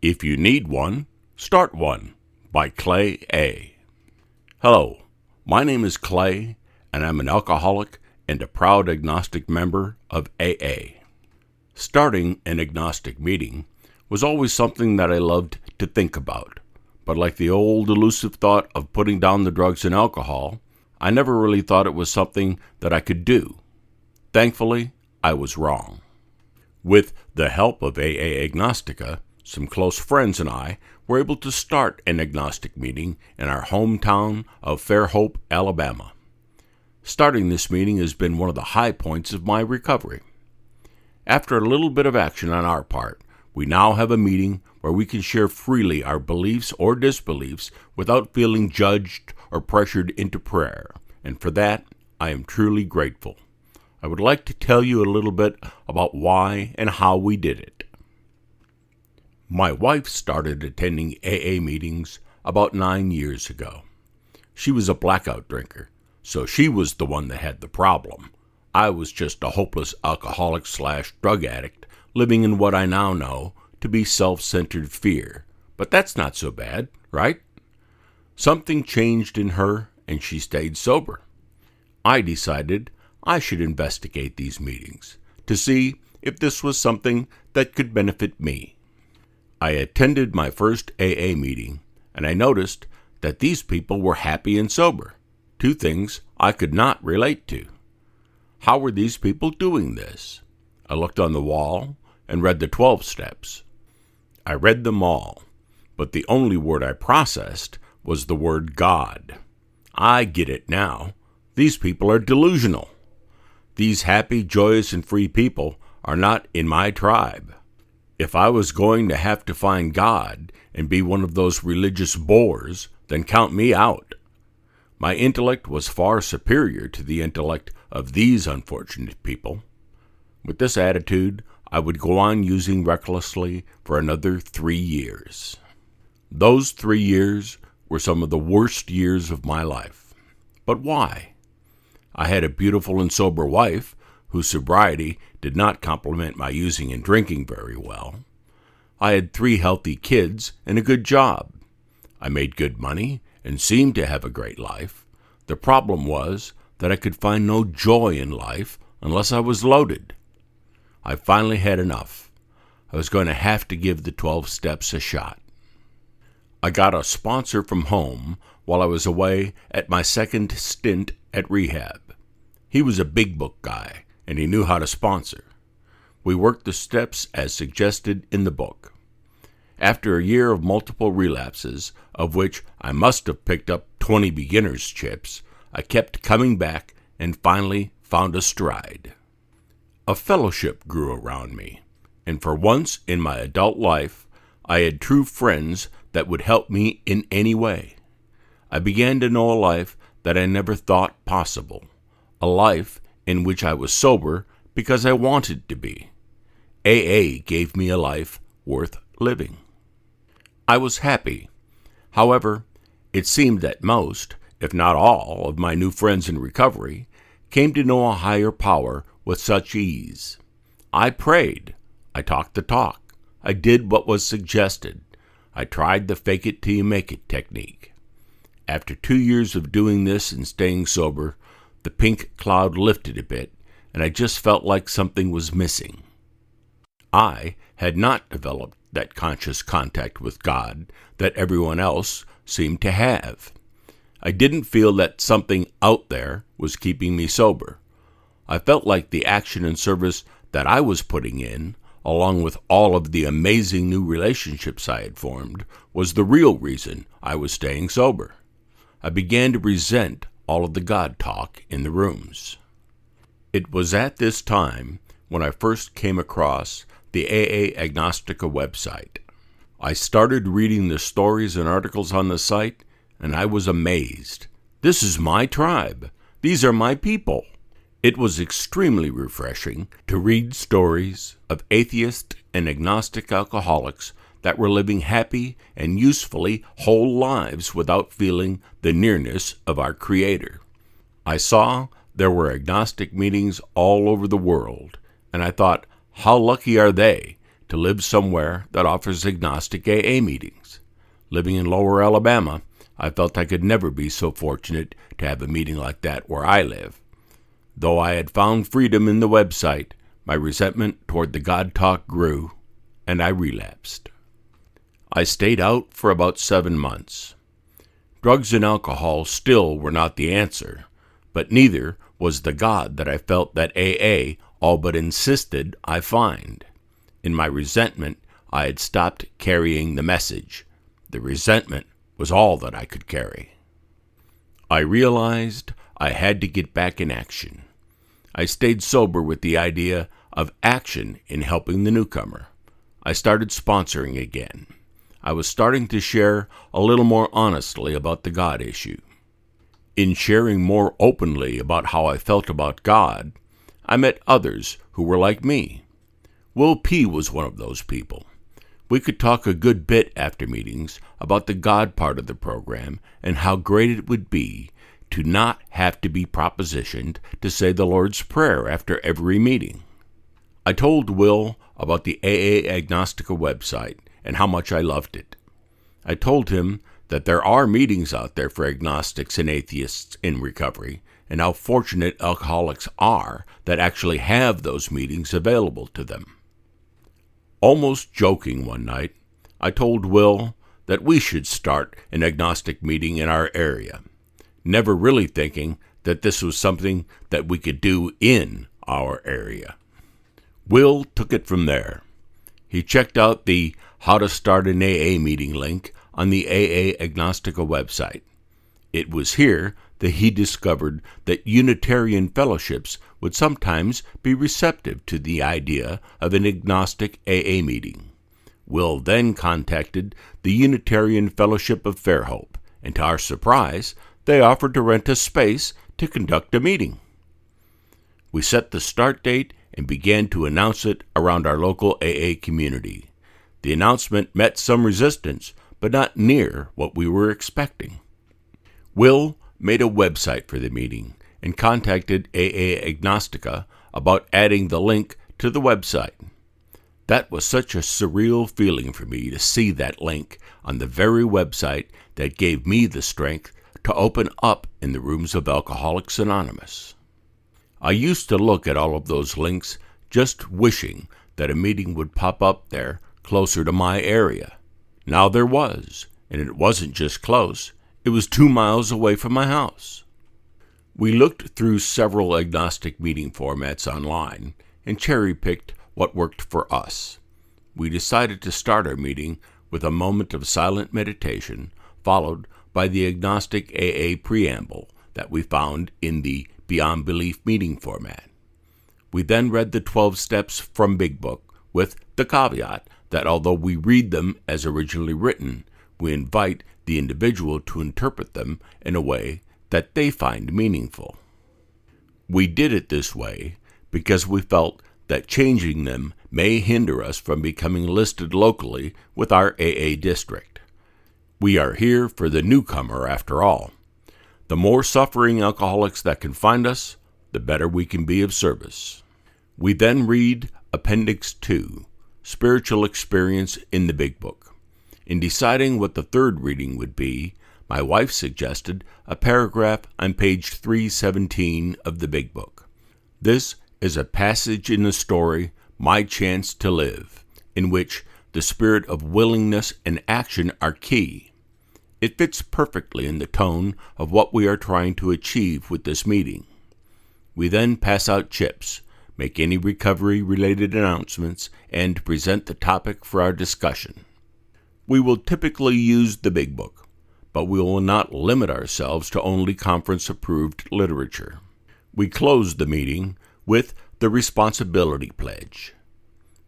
If You Need One, Start One by Clay A. Hello, my name is Clay, and I'm an alcoholic and a proud agnostic member of AA. Starting an agnostic meeting was always something that I loved to think about, but like the old elusive thought of putting down the drugs and alcohol, I never really thought it was something that I could do. Thankfully, I was wrong. With the help of AA Agnostica, some close friends and I were able to start an agnostic meeting in our hometown of Fairhope, Alabama. Starting this meeting has been one of the high points of my recovery. After a little bit of action on our part, we now have a meeting where we can share freely our beliefs or disbeliefs without feeling judged or pressured into prayer, and for that, I am truly grateful. I would like to tell you a little bit about why and how we did it. My wife started attending AA meetings about 9 years ago. She was a blackout drinker, so she was the one that had the problem. I was just a hopeless alcoholic/drug addict living in what I now know to be self-centered fear. But that's not so bad, right? Something changed in her and she stayed sober. I decided I should investigate these meetings to see if this was something that could benefit me. I attended my first AA meeting, and I noticed that these people were happy and sober, two things I could not relate to. How were these people doing this? I looked on the wall and read the 12 steps. I read them all, but the only word I processed was the word God. I get it now. These people are delusional. These happy, joyous, and free people are not in my tribe. If I was going to have to find God and be one of those religious bores, then count me out. My intellect was far superior to the intellect of these unfortunate people. With this attitude, I would go on using recklessly for another 3 years. Those 3 years were some of the worst years of my life. But why? I had a beautiful and sober wife whose sobriety did not complement my using and drinking very well. I had 3 healthy kids and a good job. I made good money and seemed to have a great life. The problem was that I could find no joy in life unless I was loaded. I finally had enough. I was going to have to give the 12 steps a shot. I got a sponsor from home while I was away at my second stint at rehab. He was a big book guy, and he knew how to sponsor. We worked the steps as suggested in the book. After a year of multiple relapses, of which I must have picked up 20 beginner's chips, I kept coming back and finally found a stride. A fellowship grew around me, and for once in my adult life, I had true friends that would help me in any way. I began to know a life that I never thought possible, a life in which I was sober because I wanted to be. AA gave me a life worth living. I was happy. However, it seemed that most, if not all, of my new friends in recovery came to know a higher power with such ease. I prayed. I talked the talk. I did what was suggested. I tried the fake it till you make it technique. After 2 years of doing this and staying sober, the pink cloud lifted a bit, and I just felt like something was missing. I had not developed that conscious contact with God that everyone else seemed to have. I didn't feel that something out there was keeping me sober. I felt like the action and service that I was putting in, along with all of the amazing new relationships I had formed, was the real reason I was staying sober. I began to resent all of the God talk in the rooms. It was at this time when I first came across the AA Agnostica website. I started reading the stories and articles on the site, and I was amazed. This is my tribe. These are my people. It was extremely refreshing to read stories of atheist and agnostic alcoholics that were living happy and usefully whole lives without feeling the nearness of our Creator. I saw there were agnostic meetings all over the world, and I thought, how lucky are they to live somewhere that offers agnostic AA meetings. Living in Lower Alabama, I felt I could never be so fortunate to have a meeting like that where I live. Though I had found freedom in the website, my resentment toward the God talk grew, and I relapsed. I stayed out for about 7 months. Drugs and alcohol still were not the answer, but neither was the God that I felt that AA all but insisted I find. In my resentment, I had stopped carrying the message. The resentment was all that I could carry. I realized I had to get back in action. I stayed sober with the idea of action in helping the newcomer. I started sponsoring again. I was starting to share a little more honestly about the God issue. In sharing more openly about how I felt about God, I met others who were like me. Will P. was one of those people. We could talk a good bit after meetings about the God part of the program and how great it would be to not have to be propositioned to say the Lord's Prayer after every meeting. I told Will about the AA Agnostica website and how much I loved it. I told him that there are meetings out there for agnostics and atheists in recovery, and how fortunate alcoholics are that actually have those meetings available to them. Almost joking one night, I told Will that we should start an agnostic meeting in our area, never really thinking that this was something that we could do in our area. Will took it from there. He checked out the How to Start an AA Meeting link on the AA Agnostica website. It was here that he discovered that Unitarian fellowships would sometimes be receptive to the idea of an agnostic AA meeting. Will then contacted the Unitarian Fellowship of Fairhope, and to our surprise, they offered to rent a space to conduct a meeting. We set the start date and began to announce it around our local AA community. The announcement met some resistance, but not near what we were expecting. Will made a website for the meeting and contacted AA Agnostica about adding the link to the website. That was such a surreal feeling for me to see that link on the very website that gave me the strength to open up in the rooms of Alcoholics Anonymous. I used to look at all of those links just wishing that a meeting would pop up there closer to my area. Now there was, and it wasn't just close, it was 2 miles away from my house. We looked through several agnostic meeting formats online and cherry-picked what worked for us. We decided to start our meeting with a moment of silent meditation, followed by the agnostic AA preamble that we found in the Beyond Belief meeting format. We then read the 12 steps from Big Book with the caveat that although we read them as originally written, we invite the individual to interpret them in a way that they find meaningful. We did it this way because we felt that changing them may hinder us from becoming listed locally with our AA district. We are here for the newcomer after all. The more suffering alcoholics that can find us, the better we can be of service. We then read Appendix 2, Spiritual Experience in the Big Book. In deciding what the third reading would be, my wife suggested a paragraph on page 317 of the Big Book. This is a passage in the story, My Chance to Live, in which the spirit of willingness and action are key. It fits perfectly in the tone of what we are trying to achieve with this meeting. We then pass out chips, make any recovery-related announcements, and present the topic for our discussion. We will typically use the Big Book, but we will not limit ourselves to only conference-approved literature. We close the meeting with the Responsibility Pledge.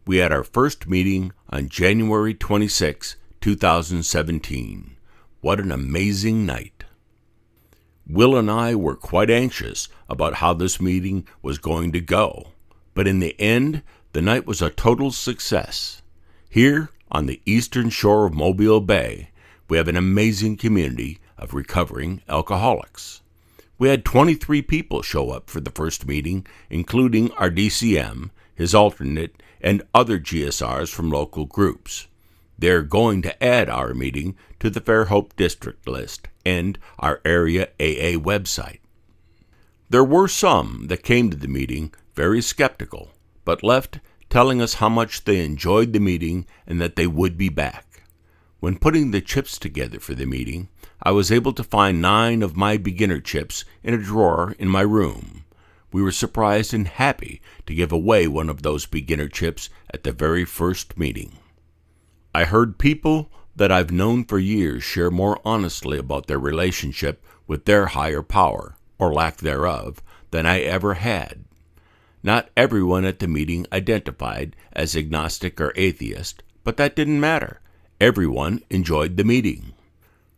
We had our first meeting on January 26, 2017. What an amazing night. Will and I were quite anxious about how this meeting was going to go, but in the end, the night was a total success. Here, on the eastern shore of Mobile Bay, we have an amazing community of recovering alcoholics. We had 23 people show up for the first meeting, including our DCM, his alternate, and other GSRs from local groups. They're going to add our meeting to the Fairhope District list and our area AA website. There were some that came to the meeting very skeptical, but left telling us how much they enjoyed the meeting and that they would be back. When putting the chips together for the meeting, I was able to find 9 of my beginner chips in a drawer in my room. We were surprised and happy to give away one of those beginner chips at the very first meeting. I heard people that I've known for years share more honestly about their relationship with their higher power, or lack thereof, than I ever had. Not everyone at the meeting identified as agnostic or atheist, but that didn't matter. Everyone enjoyed the meeting.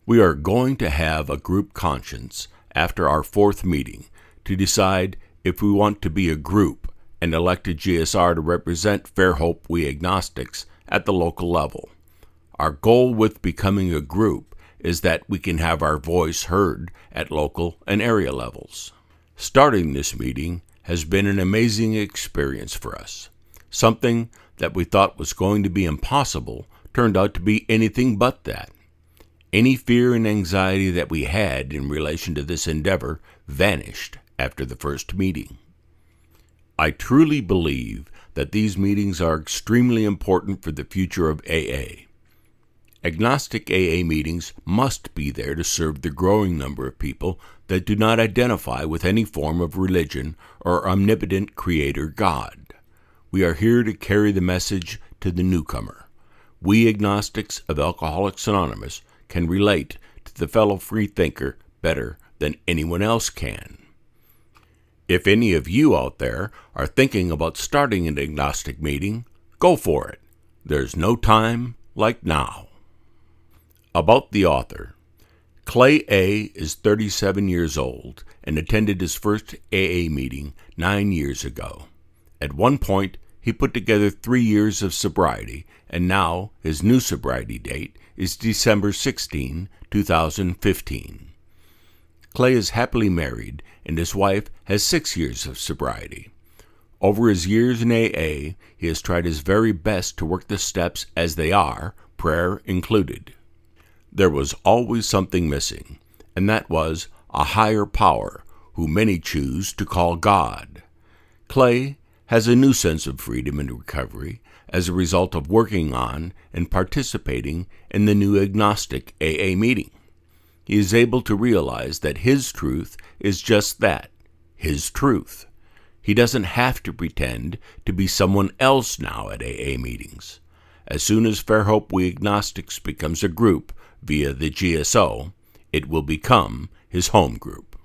We are going to have a group conscience after our 4th meeting to decide if we want to be a group and elect a GSR to represent Fairhope We Agnostics at the local level. Our goal with becoming a group is that we can have our voice heard at local and area levels. Starting this meeting has been an amazing experience for us. Something that we thought was going to be impossible turned out to be anything but that. Any fear and anxiety that we had in relation to this endeavor vanished after the first meeting. I truly believe that these meetings are extremely important for the future of AA. Agnostic AA meetings must be there to serve the growing number of people that do not identify with any form of religion or omnipotent creator God. We are here to carry the message to the newcomer. We agnostics of Alcoholics Anonymous can relate to the fellow freethinker better than anyone else can. If any of you out there are thinking about starting an agnostic meeting, go for it. There's no time like now. About the author. Clay A. is 37 years old and attended his first AA meeting 9 years ago. At one point, he put together 3 years of sobriety, and now his new sobriety date is December 16, 2015. Clay is happily married, and his wife has 6 years of sobriety. Over his years in AA, he has tried his very best to work the steps as they are, prayer included. There was always something missing, and that was a higher power, who many choose to call God. Clay has a new sense of freedom and recovery as a result of working on and participating in the new agnostic AA meeting. He is able to realize that his truth is just that, his truth. He doesn't have to pretend to be someone else now at AA meetings. As soon as Fairhope We Agnostics becomes a group via the GSO, it will become his home group.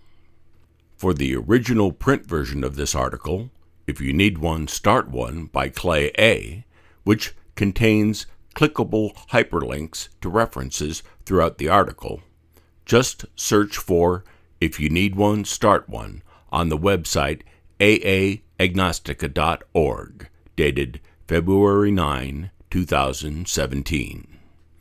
For the original print version of this article, If You Need One, Start One by Clay A., which contains clickable hyperlinks to references throughout the article, just search for If You Need One, Start One on the website aagnostica.org, dated February 9, 2017.